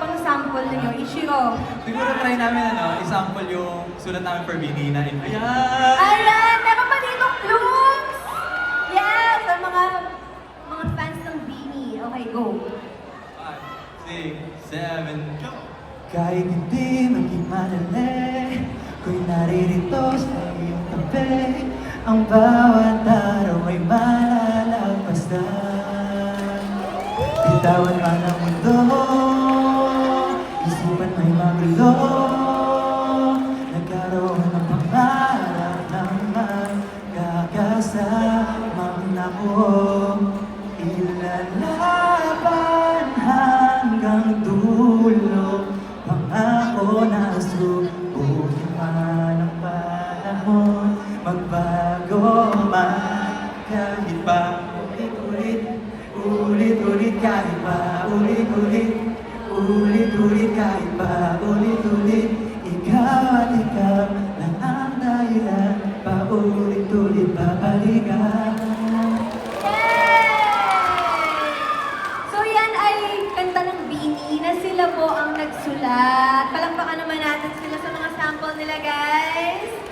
pang-sample ninyo? Ichiro. Siguro try namin i-sample yung sulat namin for Bini na in. Ayan! Ayan! Meron pa dito clues! Yes! Sa mga fans ng Beanie. Okay, go. 5, 6, 7, go! Kahit hindi maging madali, ko'y naririto sa iyong tabi. Ang bawat araw ay malalagpasan. Bitawan man ang mundo, isipan may magulo. Nagkaroon ng pangarap ng magkakasamang nabuo. Ilalaban hanggang dulo, pangako na subukin man ang panahon. Magbago man kahit pa ulit-ulit kahit pa ulit-ulit kahit pa ulit-ulit. Ikaw at ikaw lang ang dahilan, paulit-ulit babalikan. So yan ay kanta ng Beanie na sila po ang nagsulat. Palakpakan naman natin sila sa mga sample nila, guys.